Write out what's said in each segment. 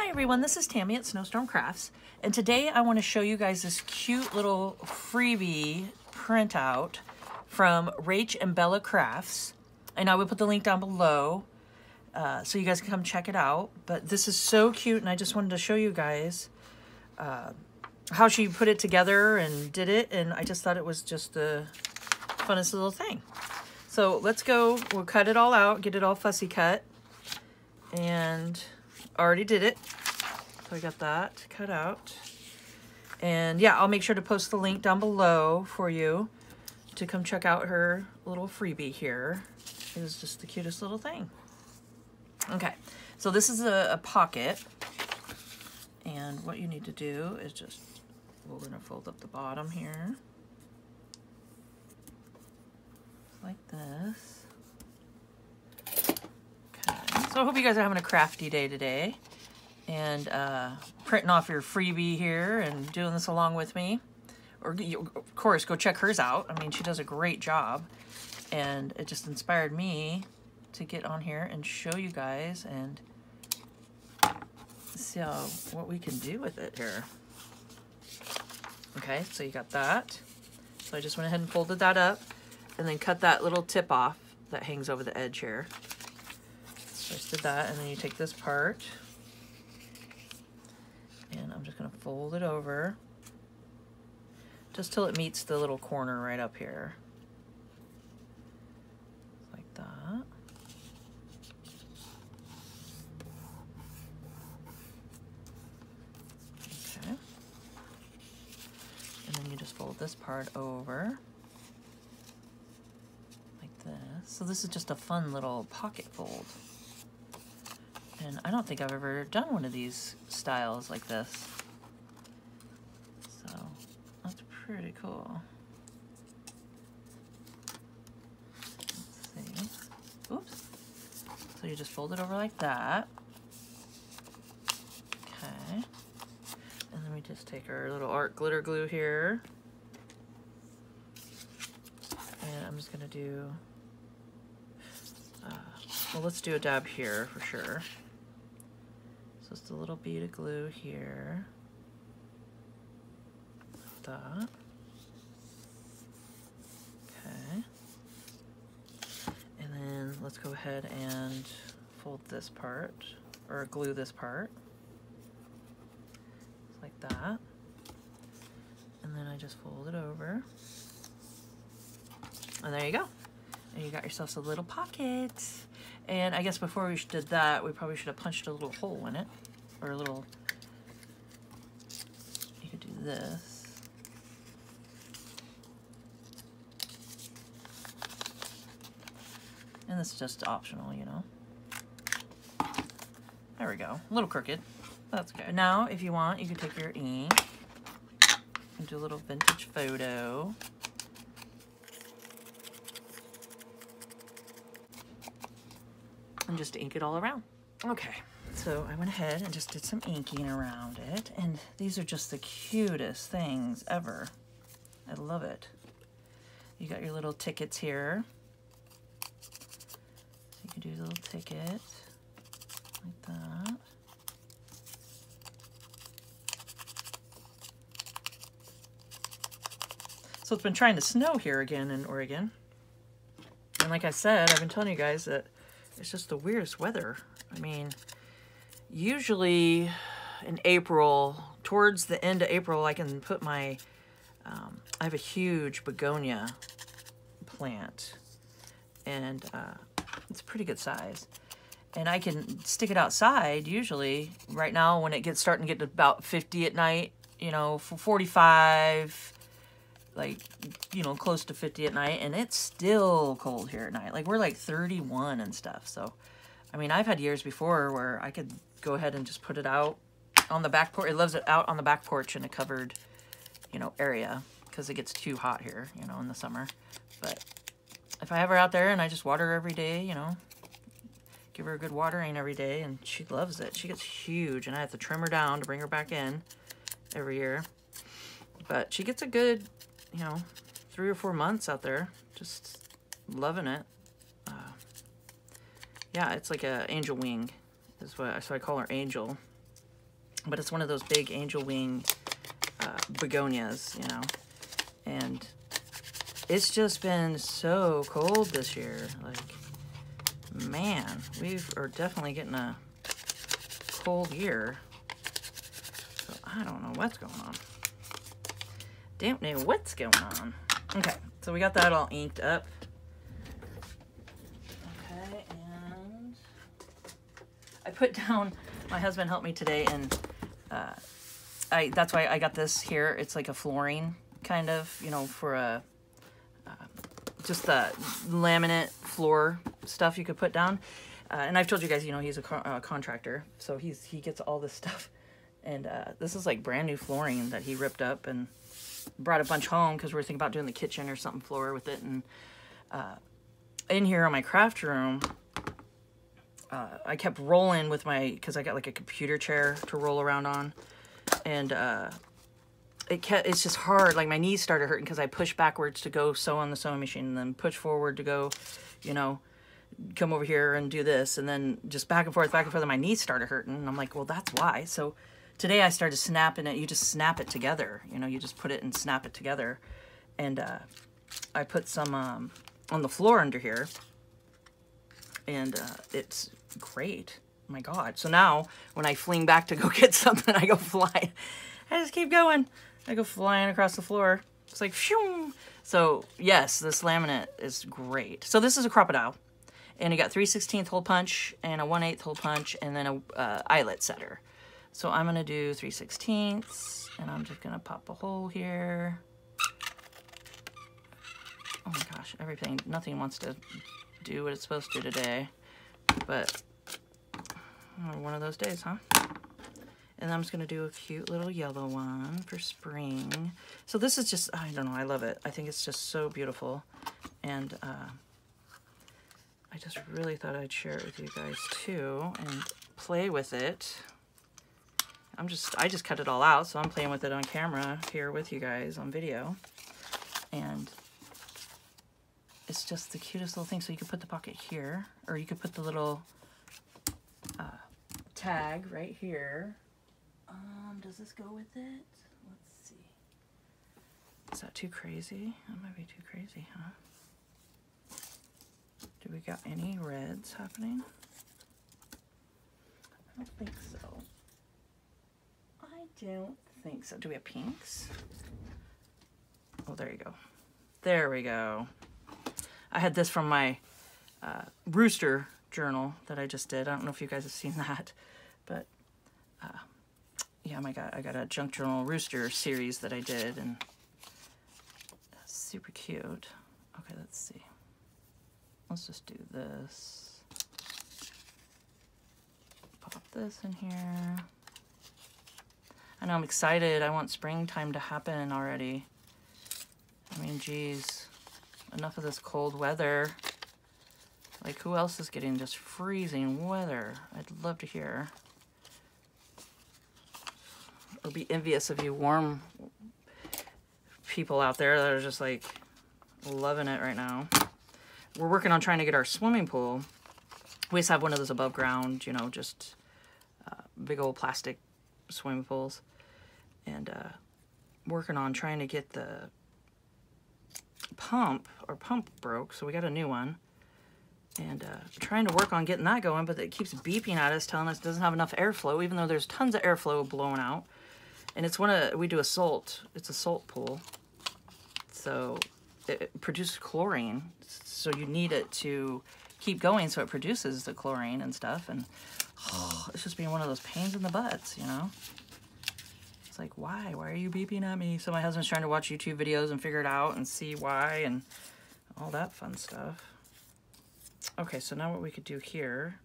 Hi everyone, this is Tammy at Snowstorm Crafts, and today I want to show you guys this cute little freebie printout from Rach and Bella Crafts, and I will put the link down below so you guys can come check it out. But this is so cute, and I just wanted to show you guys how she put it together and did it, and I just thought it was just the funnest little thing. So let's go, we'll cut it all out, get it all fussy cut, and already did it. So I got that cut out. And yeah, I'll make sure to post the link down below for you to come check out her little freebie here. It is just the cutest little thing. Okay, so this is a pocket. And what you need to do is just, we're gonna fold up the bottom here. Like this. So I hope you guys are having a crafty day today and printing off your freebie here and doing this along with me. Or, of course, go check hers out. I mean, she does a great job. And it just inspired me to get on here and show you guys and see what we can do with it here. Okay, so you got that. So I just went ahead and folded that up and then cut that little tip off that hangs over the edge here. So I just did that, and then you take this part, and I'm just going to fold it over just till it meets the little corner right up here. Like that. Okay. And then you just fold this part over like this. So this is just a fun little pocket fold. And I don't think I've ever done one of these styles like this. So that's pretty cool. Let's see. Oops. So you just fold it over like that. Okay. And then we just take our little art glitter glue here. And I'm just gonna do, well, let's do a dab here for sure. So just a little bead of glue here, like that. Okay. And then let's go ahead and fold this part, or glue this part, like that. And then I just fold it over. And there you go. And you got yourself a little pocket. And I guess before we did that, we probably should have punched a little hole in it. Or a little, you could do this. And this is just optional, you know. There we go. A little crooked. That's good. Now, if you want, you can take your ink and do a little vintage photo. And just ink it all around. Okay, so I went ahead and just did some inking around it, and these are just the cutest things ever. I love it. You got your little tickets here. You can do a little ticket like that. So it's been trying to snow here again in Oregon. And like I said, I've been telling you guys that it's just the weirdest weather. I mean, usually in April, towards the end of April, I can put my, I have a huge begonia plant, and it's a pretty good size. And I can stick it outside usually. Right now, when it gets starting to get to about 50 at night, you know, 45, like, you know, close to 50 at night, and it's still cold here at night. Like, we're like 31 and stuff. So, I mean, I've had years before where I could go ahead and just put it out on the back porch. It loves it out on the back porch in a covered, you know, area, because it gets too hot here, you know, in the summer. But if I have her out there and I just water her every day, you know, give her a good watering every day, and she loves it. She gets huge, and I have to trim her down to bring her back in every year. But she gets a good, you know, 3 or 4 months out there, just loving it. Yeah, it's like a angel wing, is what, so I call her Angel. but it's one of those big angel wing begonias, you know, and it's just been so cold this year. Like, man, we are definitely getting a cold year. So I don't know what's going on. Don't know what's going on. Okay, so we got that all inked up. Okay, and I put down, my husband helped me today, and that's why I got this here. It's like a flooring kind of, you know, for a just the laminate floor stuff you could put down. And I've told you guys, you know, he's a contractor, so he gets all this stuff. And this is like brand new flooring that he ripped up and brought a bunch home because we were thinking about doing the kitchen or something floor with it. And in here on my craft room, I kept rolling with my, because I got like a computer chair to roll around on. And it's just hard. Like my knees started hurting because I pushed backwards to go sew on the sewing machine, and then push forward to go, you know, come over here and do this, and then just back and forth, and my knees started hurting. And I'm like, well, that's why. So today I started snapping it. You just snap it together. You know, you just put it and snap it together. And I put some on the floor under here, and it's great. Oh my God. So now when I fling back to go get something, I go flying. I just keep going. I go flying across the floor. It's like, phew. So yes, this laminate is great. So this is a crocodile, and you got 3/16 hole punch and a 1/8 hole punch, and then a eyelet setter. So I'm gonna do 3/16, and I'm just gonna pop a hole here. Oh my gosh, nothing wants to do what it's supposed to today, but one of those days, huh? And I'm just going to do a cute little yellow one for spring. So this is just, I don't know, I love it. I think it's just so beautiful. And I just really thought I'd share it with you guys too and play with it. I just cut it all out, so I'm playing with it on camera here with you guys on video. And it's just the cutest little thing. So you could put the pocket here, or you could put the little tag right here. Does this go with it? Let's see. Is that too crazy? That might be too crazy, huh? Do we got any reds happening? I don't think so. I don't think so. Do we have pinks? Oh, there you go. There we go. I had this from my rooster journal that I just did. I don't know if you guys have seen that, but yeah, I got a junk journal rooster series that I did, and that's super cute. Okay, let's see. Let's just do this. Pop this in here. I know, I'm excited. I want springtime to happen already. I mean, geez, enough of this cold weather. Like, who else is getting just freezing weather? I'd love to hear. Or be envious of you warm people out there that are just like loving it right now. We're working on trying to get our swimming pool. We just have one of those above ground, you know, just big old plastic swimming pools. And working on trying to get the pump broke, so we got a new one. And trying to work on getting that going, but it keeps beeping at us, telling us it doesn't have enough airflow, even though there's tons of airflow blowing out. And it's we do a salt, it's a salt pool. So it produces chlorine. So you need it to keep going so it produces the chlorine and stuff. And it's just being one of those pains in the butts, you know? It's like, why? Why are you beeping at me? So my husband's trying to watch YouTube videos and figure it out and see why and all that fun stuff. Okay, so now what we could do here,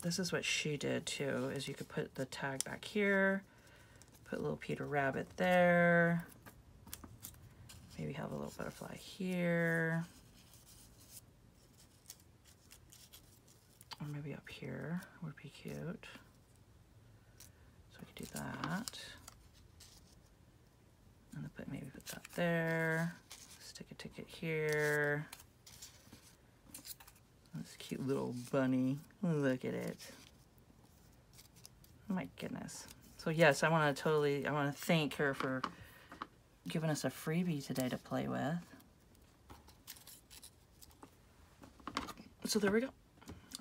this is what she did too, is you could put the tag back here, put little Peter Rabbit there, maybe have a little butterfly here, or maybe up here would be cute. So we could do that, and maybe put that there, stick a ticket here. This cute little bunny. Look at it. My goodness. So yes, I want to thank her for giving us a freebie today to play with. So there we go.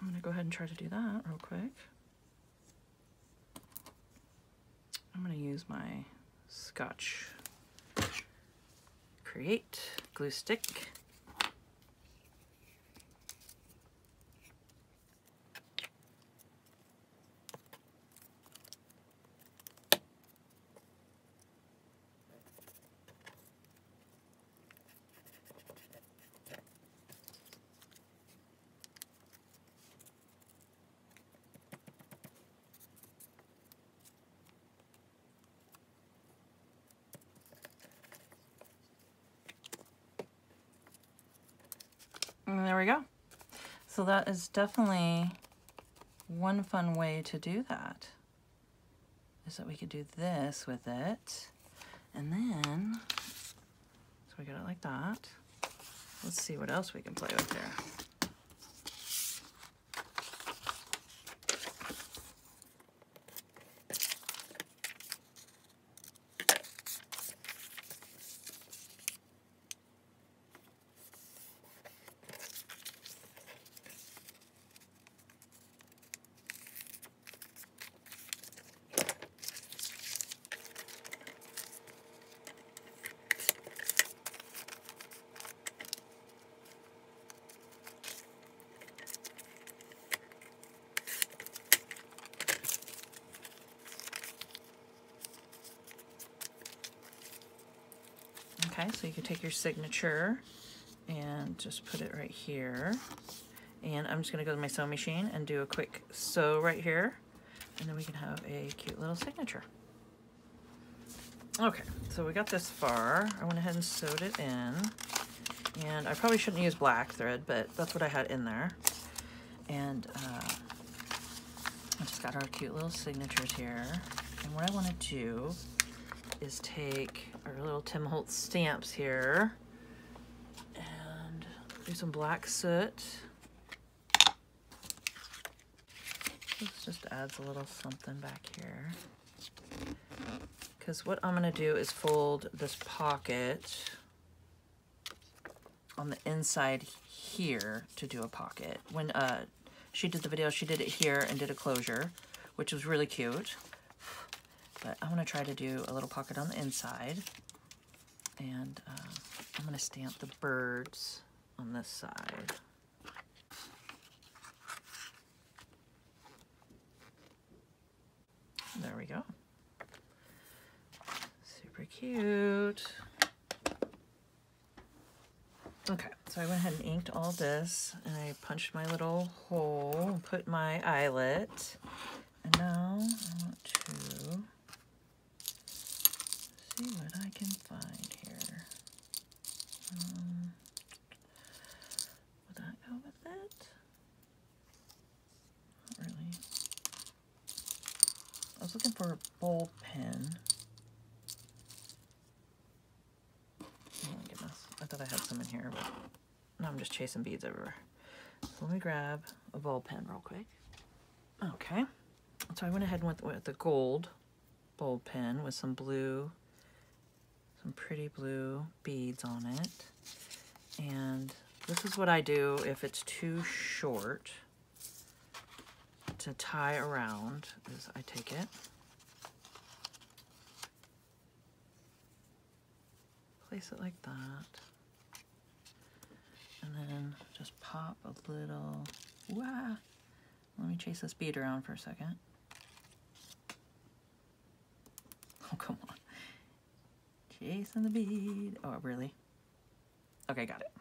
I'm going to go ahead and try to do that real quick. I'm going to use my Scotch Create glue stick. And there we go. So that is definitely one fun way to do that, is that we could do this with it. And then, so we got it like that. Let's see what else we can play with here. Okay, so you can take your signature and just put it right here. And I'm just gonna go to my sewing machine and do a quick sew right here. And then we can have a cute little signature. Okay, so we got this far. I went ahead and sewed it in. And I probably shouldn't use black thread, but that's what I had in there. And I just got our cute little signatures here. And what I wanna do is take our little Tim Holtz stamps here and do some black soot. This just adds a little something back here. Because what I'm going to do is fold this pocket on the inside here to do a pocket. When she did the video, she did it here and did a closure, which was really cute. But I'm going to try to do a little pocket on the inside. And I'm going to stamp the birds on this side. There we go. Super cute. Okay, so I went ahead and inked all this, and I punched my little hole and put my eyelet. And now I want to see what I can find here. Would that go with it? Not really. I was looking for a bowl pen. Oh my goodness. I thought I had some in here, but now I'm just chasing beads everywhere. So let me grab a bowl pen real quick. Okay. So I went ahead and went with the gold bowl pen with some blue, some pretty blue beads on it. And this is what I do if it's too short to tie around, is I take it, place it like that, and then just pop a little, wow, let me chase this bead around for a second. Oh, come on. Chasing the bead. Oh, really? Okay, got it.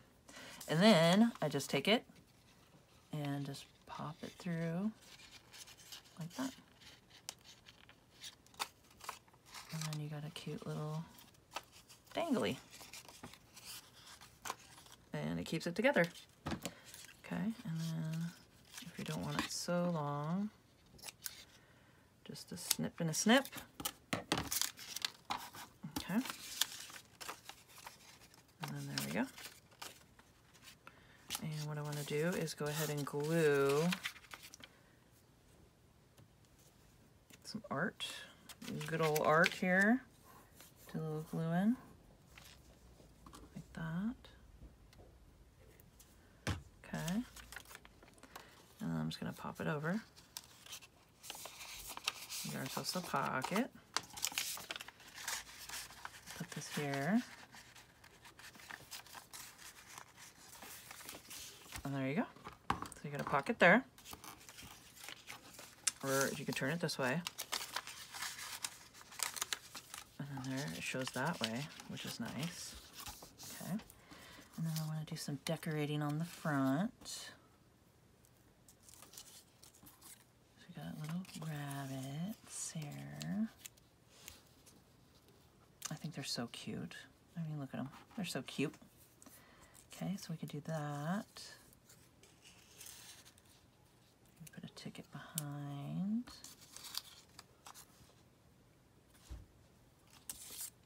And then I just take it and just pop it through like that. And then you got a cute little dangly. And it keeps it together. Okay, and then if you don't want it so long, just a snip and a snip. Okay. And then there we go. And what I want to do is go ahead and glue some art, good old art here. Do a little glue in, like that. Okay. And then I'm just gonna pop it over. Get ourselves a pocket. Put this here. And there you go. So you got a pocket there. Or you can turn it this way. And then there, it shows that way, which is nice. Okay. And then I want to do some decorating on the front. So we got little rabbits here. I think they're so cute. I mean, look at them. They're so cute. Okay, so we could do that. Put a ticket behind.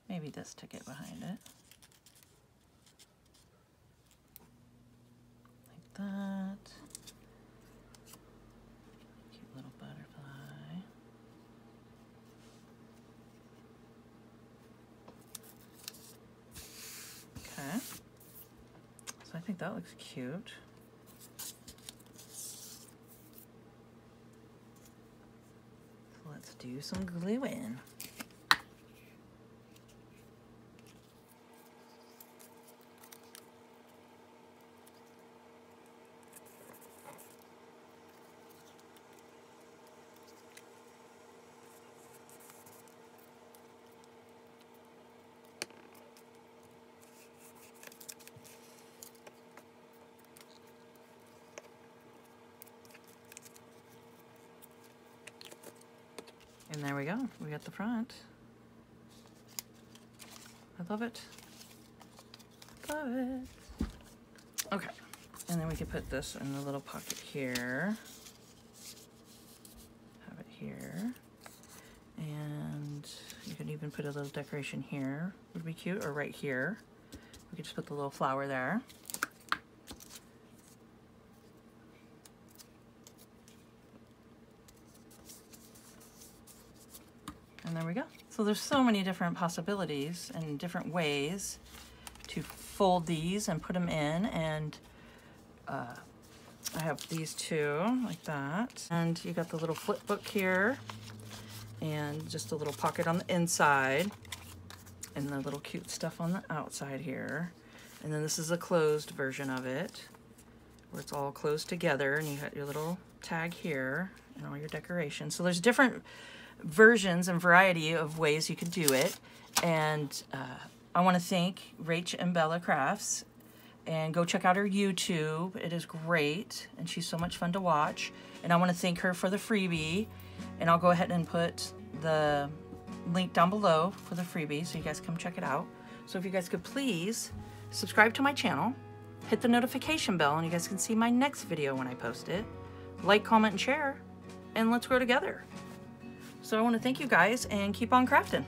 Maybe this ticket behind it. Like that. Cute little butterfly. Okay. So I think that looks cute. So let's do some gluing. And there we go. We got the front. I love it. Love it. Okay. And then we can put this in the little pocket here. Have it here. And you could even put a little decoration here. Would be cute. Or right here. We could just put the little flower there. And there we go. So there's so many different possibilities and different ways to fold these and put them in. And I have these two like that. And you got the little flip book here and just a little pocket on the inside and the little cute stuff on the outside here. And then this is a closed version of it where it's all closed together and you got your little tag here and all your decorations. So there's different versions and variety of ways you can do it. And I want to thank Rach and Bella Crafts, and go check out her YouTube. It is great and she's so much fun to watch. And I want to thank her for the freebie, and I'll go ahead and put the link down below for the freebie so you guys come check it out. So if you guys could please subscribe to my channel, hit the notification bell, and you guys can see my next video when I post it. Like, comment, and share, and let's grow together. So I want to thank you guys and keep on crafting.